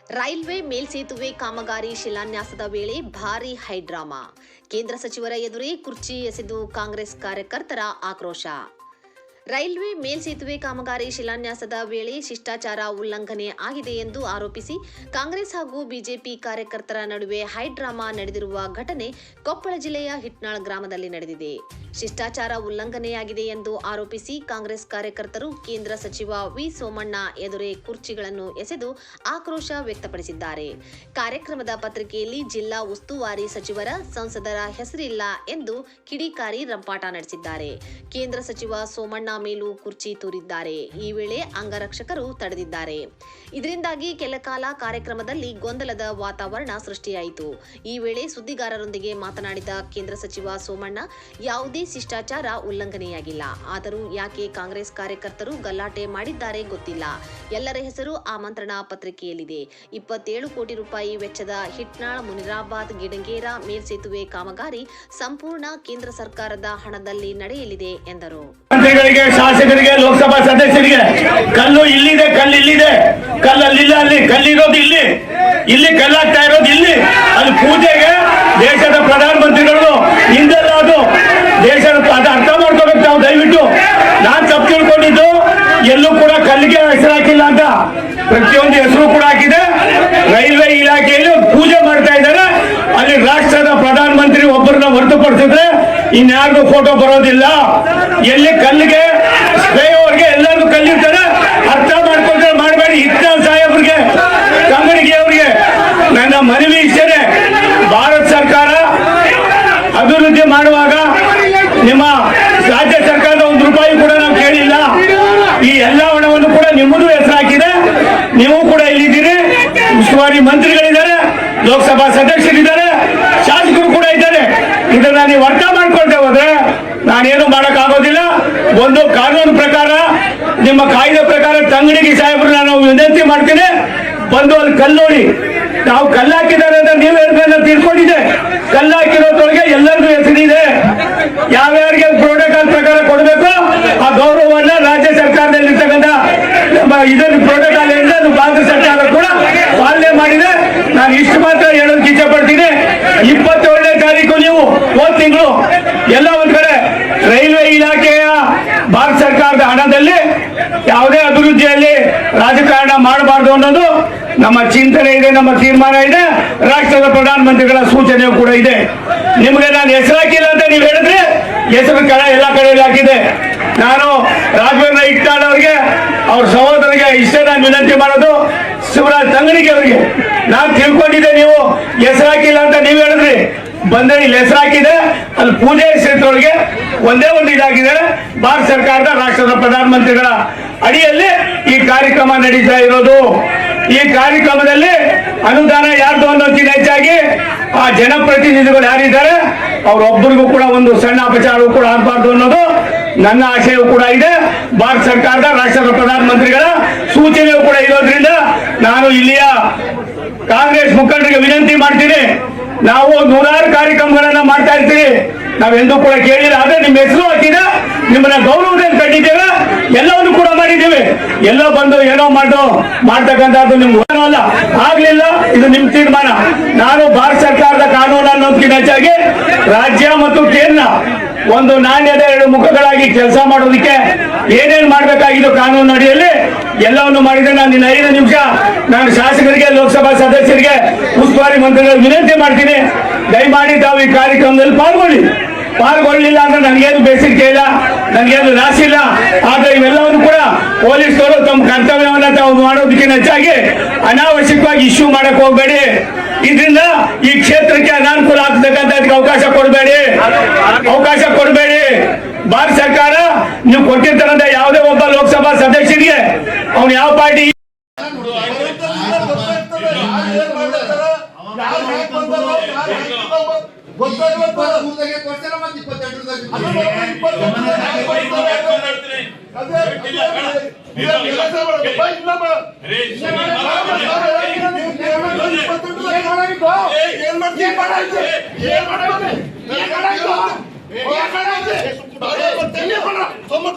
Railway ಮೇಲ್ಸೇತುವೆ ಕಾಮಗಾರಿ ಶಿಲಾನ್ಯಾಸದ ವೇಳೆ ಭಾರೀ ಹೈಡ್ರಾಮಾ. ಕೇಂದ್ರ ಸಚಿವರ ಎದುರೇ ಕುರ್ಚಿ ಎಸೆದು ಕಾಂಗ್ರೆಸ್ ಕಾರ್ಯಕರ್ತರ ಆಕ್ರೋಶ. ರೈಲ್ವೆ ಮೇಲ್ಸೇತುವೆ ಕಾಮಗಾರಿ ಶಿಲಾನ್ಯಾಸದ ವೇಳೆ ಶಿಷ್ಟಾಚಾರ ಉಲ್ಲಂಘನೆ ಆಗಿದೆ ಎಂದು ಆರೋಪಿಸಿ ಕಾಂಗ್ರೆಸ್ ಹಾಗೂ ಬಿಜೆಪಿ ಕಾರ್ಯಕರ್ತರ ನಡುವೆ ಹೈಡ್ರಾಮಾ ನಡೆದಿರುವ ಘಟನೆ ಕೊಪ್ಪಳ ಜಿಲ್ಲೆಯ ಹಿಟ್ನಾಳ್ ಗ್ರಾಮದಲ್ಲಿ ನಡೆದಿದೆ. ಶಿಷ್ಟಾಚಾರ ಉಲ್ಲಂಘನೆಯಾಗಿದೆ ಎಂದು ಆರೋಪಿಸಿ ಕಾಂಗ್ರೆಸ್ ಕಾರ್ಯಕರ್ತರು ಕೇಂದ್ರ ಸಚಿವ ವಿ ಸೋಮಣ್ಣ ಎದುರೇ ಕುರ್ಚಿಗಳನ್ನು ಎಸೆದು ಆಕ್ರೋಶ ವ್ಯಕ್ತಪಡಿಸಿದ್ದಾರೆ. ಕಾರ್ಯಕ್ರಮದ ಪತ್ರಿಕೆಯಲ್ಲಿ ಜಿಲ್ಲಾ ಉಸ್ತುವಾರಿ ಸಚಿವರ, ಸಂಸದರ ಹೆಸರಿಲ್ಲ ಎಂದು ಕಿಡಿಕಾರಿ ರಂಪಾಟ ನಡೆಸಿದ್ದಾರೆ. ಕೇಂದ್ರ ಸಚಿವ ಸೋಮಣ್ಣ ಮೇಲೂ ಕುರ್ಚಿ ತೂರಿದ್ದಾರೆ. ಈ ವೇಳೆ ಅಂಗರಕ್ಷಕರು ತಡೆದಿದ್ದಾರೆ. ಇದರಿಂದಾಗಿ ಕೆಲ ಕಾಲ ಕಾರ್ಯಕ್ರಮದಲ್ಲಿ ಗೊಂದಲದ ವಾತಾವರಣ ಸೃಷ್ಟಿಯಾಯಿತು. ಈ ವೇಳೆ ಸುದ್ದಿಗಾರರೊಂದಿಗೆ ಮಾತನಾಡಿದ ಕೇಂದ್ರ ಸಚಿವ ಸೋಮಣ್ಣ, ಯಾವುದೇ ಶಿಷ್ಟಾಚಾರ ಉಲ್ಲಂಘನೆಯಾಗಿಲ್ಲ. ಆದರೂ ಯಾಕೆ ಕಾಂಗ್ರೆಸ್ ಕಾರ್ಯಕರ್ತರು ಗಲಾಟೆ ಮಾಡಿದ್ದಾರೆ ಗೊತ್ತಿಲ್ಲ. ಎಲ್ಲರ ಹೆಸರು ಆಮಂತ್ರಣ ಪತ್ರಿಕೆಯಲ್ಲಿದೆ. 27 ಕೋಟಿ ರೂಪಾಯಿ ವೆಚ್ಚದ ಹಿಟ್ನಾಳ್ ಮುನಿರಾಬಾದ್ ಗಿಡಗೇರ ಮೇಲ್ಸೇತುವೆ ಕಾಮಗಾರಿ ಸಂಪೂರ್ಣ ಕೇಂದ್ರ ಸರ್ಕಾರದ ಹಣದಲ್ಲಿ ನಡೆಯಲಿದೆ ಎಂದರು. ಶಾಸಕರಿಗೆ, ಲೋಕಸಭಾ ಸದಸ್ಯರಿಗೆ ಕಲ್ಲು ಇಲ್ಲಿದೆ, ಕಲ್ಲು ಇಲ್ಲಿದೆ, ಕಲ್ಲಲ್ಲಿಲ್ಲ, ಅಲ್ಲಿ ಕಲ್ಲಿರೋದು ಇಲ್ಲಿ, ಇಲ್ಲಿ ಕಲ್ಲಾಗ್ತಾ ಇರೋದು ಇಲ್ಲಿ. ಅಲ್ಲಿ ಪೂಜೆಗೆ ದೇಶದ ಪ್ರಧಾನಮಂತ್ರಿಗಳು ಹಿಂದೆಲ್ಲ ಅದು ದೇಶದ ಅದು ಅರ್ಥ ಮಾಡ್ಕೋಬೇಕು ನಾವು. ದಯವಿಟ್ಟು ನಾನ್ ತಪ್ಪು ತಿಳ್ಕೊಂಡಿದ್ದು, ಎಲ್ಲೂ ಕೂಡ ಕಲ್ಲಿಗೆ ಹೆಸರು ಹಾಕಿಲ್ಲ ಅಂತ, ಪ್ರತಿಯೊಂದು ಹೆಸರು ಕೂಡ ಹಾಕಿದೆ. ರೈಲ್ವೆ ಇಲಾಖೆಯಲ್ಲಿ ಪೂಜೆ ಮಾಡ್ತಾ ಇದ್ದಾರೆ. ಅಲ್ಲಿ ರಾಷ್ಟ್ರದ ಪ್ರಧಾನಮಂತ್ರಿ ಒಬ್ಬರನ್ನ ಹೊರತುಪಡಿಸಿದ್ರೆ ಇನ್ಯಾರಿಗೂ ಫೋಟೋ ಬರೋದಿಲ್ಲ. ಎಲ್ಲಿ ಕಲ್ಲಿಗೆ ಸ್ಪ್ರೇವರ್ಗೆ ಎಲ್ಲರಿಗೂ ಕಲ್ಲಿರ್ತಾರೆ. ಅರ್ಥ ಮಾಡ್ಕೊಂಡ್ರೆ ಮಾಡಬೇಡಿ. ಹಿಟ್ನಾಳ್ ಸಾಹೇಬ್ರಿಗೆ, ಕಂಗಡಿಗೆ ಅವರಿಗೆ ನನ್ನ ಮನವಿ ಇಷ್ಟೇ, ಭಾರತ ಸರ್ಕಾರ ಅಭಿವೃದ್ಧಿ ಮಾಡುವಾಗ ನಿಮ್ಮ ರಾಜ್ಯ ಸರ್ಕಾರದ ₹1 ಕೂಡ ನಾವು ಕೇಳಿಲ್ಲ. ಈ ಎಲ್ಲ ಹಣವನ್ನು ಕೂಡ ನಿಮ್ಮದು ಹೆಸರು ಹಾಕಿದೆ. ನೀವು ಕೂಡ ಇಲ್ಲಿದ್ದೀರಿ. ಉಸ್ತುವಾರಿ ಮಂತ್ರಿಗಳಿದ್ದಾರೆ, ಲೋಕಸಭಾ ಸದಸ್ಯರಿದ್ದಾರೆ, ಶಾಸಕರು ಕೂಡ ಇದ್ದಾರೆ. ಇದನ್ನ ನೀವು ಅರ್ಥ ಮಾಡ್ಕೊಳ್ತೇ ಹೋದ್ರೆ ನಾನೇನು ಮಾಡಕ್ ಆಗೋದಿಲ್ಲ. ಒಂದು ಕಾನೂನು ಪ್ರಕಾರ, ನಿಮ್ಮ ಕಾಯ್ದೆ ಪ್ರಕಾರ ತಂಗಡಿಗೆ ಸಾಹೇಬ್ರನ್ನ ನಾವು ವಿನಂತಿ ಮಾಡ್ತೀನಿ, ಬಂದು ಅಲ್ಲಿ ಕಲ್ಲು ನೋಡಿ. ನಾವು ಕಲ್ಲಾಕಿದ್ದಾರೆ ಅಂತ ನೀವು ಹೇಳಿದ್ರೆ ತಿಳ್ಕೊಂಡಿದ್ದೆ. ಕಲ್ಲಾಕಿರೋದ್ರೊಳಗೆ ಎಲ್ಲರಿಗೂ ಹೆಸರಿದೆ. ಯಾವ್ಯಾರಿಗೆ ಪ್ರೋಟೋಕಾಲ್ ಪ್ರಕಾರ ಕೊಡಬೇಕು ಆ ಗೌರವವನ್ನ ರಾಜ್ಯ ಸರ್ಕಾರದಲ್ಲಿ ಇರ್ತಕ್ಕಂಥ ಇದನ್ನು ಪ್ರೋಟೋಕಾಲ್ ಹೇಳಿದ್ರೆ ಅದು ಭಾರತ ಸರ್ಕಾರ ಕೂಡ ಪಾಲನೆ ಮಾಡಿದೆ. ನಾನು ಇಷ್ಟು ಮಾತ್ರ ಹೇಳೋದಕ್ಕೆ ಇಚ್ಛೆ ಪಡ್ತೀನಿ. 27ನೇ ತಾರೀಕು ನೀವು ಹೋದ ತಿಂಗಳು ಎಲ್ಲ ಒಂದ್ ಕಡೆ ರೈಲ್ವೆ ಇಲಾಖೆಯ ಭಾರತ ಸರ್ಕಾರದ ಹಣದಲ್ಲಿ ಯಾವುದೇ ಅಭಿವೃದ್ಧಿಯಲ್ಲಿ ರಾಜಕಾರಣ ಮಾಡಬಾರ್ದು ಅನ್ನೋದು ನಮ್ಮ ಚಿಂತನೆ ಇದೆ, ನಮ್ಮ ತೀರ್ಮಾನ ಇದೆ. ರಾಷ್ಟ್ರದ ಪ್ರಧಾನಮಂತ್ರಿಗಳ ಸೂಚನೆಯೂ ಕೂಡ ಇದೆ. ನಿಮಗೆ ನಾನು ಹೆಸರು ಹಾಕಿಲ್ಲ ಅಂತ ನೀವು ಹೇಳಿದ್ರೆ ಹೆಸರು ಎಲ್ಲ ಕಡೆಯಲ್ಲಿ ಹಾಕಿದೆ. ನಾನು ರಾಘವೇಂದ್ರ ಹಿಟ್ನಾಳ್ ಅವರಿಗೆ, ಅವ್ರ ಸಹೋದರಿಗೆ ಇಷ್ಟೇ ನಾನು ವಿನಂತಿ ಮಾಡೋದು. ಶಿವರಾಜ್ ತಂಗಡಿಗೆ ಅವರಿಗೆ ನಾನು ತಿಳ್ಕೊಂಡಿದ್ದೆ, ನೀವು ಹೆಸರು ಹಾಕಿಲ್ಲ ಅಂತ ನೀವು ಹೇಳಿದ್ರಿ. ಬಂದ್ರೆ ಇಲ್ಲಿ ಹೆಸರು ಹಾಕಿದೆ. ಅಲ್ಲಿ ಪೂಜೆ ಕ್ಷೇತ್ರದೊಳಗೆ ಒಂದೇ ಒಂದು ಇದಾಗಿದೆ. ಭಾರತ ಸರ್ಕಾರದ ರಾಷ್ಟ್ರದ ಪ್ರಧಾನಮಂತ್ರಿಗಳ ಅಡಿಯಲ್ಲಿ ಈ ಕಾರ್ಯಕ್ರಮ ನಡೀತಾ ಇರೋದು. ಈ ಕಾರ್ಯಕ್ರಮದಲ್ಲಿ ಅನುದಾನ ಯಾರ್ದು ಅನ್ನೋದಕ್ಕಿಂತ ಹೆಚ್ಚಾಗಿ ಆ ಜನಪ್ರತಿನಿಧಿಗಳು ಯಾರಿದ್ದಾರೆ ಅವರೊಬ್ಬರಿಗೂ ಕೂಡ ಒಂದು ಸಣ್ಣ ಅಪಚಾರವೂ ಕೂಡ ಆಗಬಾರ್ದು ಅನ್ನೋದು ನನ್ನ ಆಶಯವೂ ಕೂಡ ಇದೆ. ಭಾರತ ಸರ್ಕಾರದ ರಾಷ್ಟ್ರದ ಪ್ರಧಾನಮಂತ್ರಿಗಳ ಸೂಚನೆಯೂ ಕೂಡ ಇರೋದ್ರಿಂದ ನಾನು ಇಲ್ಲಿಯ ಕಾಂಗ್ರೆಸ್ ಮುಖಂಡರಿಗೆ ವಿನಂತಿ ಮಾಡ್ತೀನಿ. ನಾವು 100 ಕಾರ್ಯಕ್ರಮಗಳನ್ನ ಮಾಡ್ತಾ ಇರ್ತೀವಿ. ನಾವೆಂದೂ ಕೂಡ ಕೇಳಿಲ್ಲ. ಆದ್ರೆ ನಿಮ್ಮ ಹೆಸರು ಹಾಕಿದ, ನಿಮ್ಮನ್ನ ಗೌರವದಲ್ಲಿ ಕಂಡಿದ್ದೇವೆ, ಎಲ್ಲವನ್ನು ಕೂಡ ಮಾಡಿದ್ದೇವೆ. ಎಲ್ಲ ಬಂದು ಏನೋ ಮಾಡ್ತಕ್ಕಂಥದ್ದು ನಿಮ್ಗೆ ಅಲ್ಲ, ಆಗ್ಲಿಲ್ಲ. ಇದು ನಿಮ್ ತೀರ್ಮಾನ. ನಾನು ಭಾರತ ಸರ್ಕಾರದ ಕಾನೂನು ಅನ್ನೋದಕ್ಕಿಂತ ಹೆಚ್ಚಾಗಿ ರಾಜ್ಯ ಮತ್ತು ಕೇಂದ್ರ ಒಂದು ನಾಣ್ಯದ 2 ಮುಖಗಳಾಗಿ ಕೆಲಸ ಮಾಡೋದಕ್ಕೆ ಏನೇನು ಮಾಡ್ಬೇಕಾಗಿದ್ದು ಕಾನೂನು ಅಡಿಯಲ್ಲಿ ಎಲ್ಲವನ್ನು ಮಾಡಿದ್ರೆ ನಾನು ಇನ್ನು 5 ನಿಮಿಷ ನಾನು ಶಾಸಕರಿಗೆ, ಲೋಕಸಭಾ ಸದಸ್ಯರಿಗೆ, ಉಸ್ತುವಾರಿ ಮಂತ್ರಿಗಳಿಗೆ ವಿನಂತಿ ಮಾಡ್ತೀನಿ. ದಯಮಾಡಿ ತಾವು ಈ ಕಾರ್ಯಕ್ರಮದಲ್ಲಿ ಪಾಲ್ಗೊಳ್ಳಿಲ್ಲ ಅಂದ್ರೆ ನನಗೇನು ಬೇಸಿಗೆ ಇಲ್ಲ, ನನಗೇನು ರಾಶಿ ಇಲ್ಲ. ಆದ್ರೆ ಇವೆಲ್ಲವನ್ನು ಕೂಡ ಪೊಲೀಸರು ತಮ್ಮ ಕರ್ತವ್ಯವನ್ನ ತಾವು ಮಾಡೋದಕ್ಕಿಂತ ಹೆಚ್ಚಾಗಿ ಅನಾವಶ್ಯಕವಾಗಿ ಇಶ್ಯೂ ಮಾಡಕ್ ಹೋಗ್ಬೇಡಿ. ಇದರಿಂದ ಈ ಕ್ಷೇತ್ರಕ್ಕೆ ಅನಾನುಕೂಲ ಆಗ್ತಕ್ಕಂಥದಕ್ಕೆ ಅವಕಾಶ ಕೊಡಬೇಡಿ. ಭಾರತ ಸರ್ಕಾರ ನೀವು ಕೊಟ್ಟಿರ್ತಕ್ಕಂಥ ಯಾವುದೇ ಒಬ್ಬ ಲೋಕಸಭಾ ಸದಸ್ಯರಿಗೆ ಅವ್ನು ಯಾವ ಪಾರ್ಟಿ Somos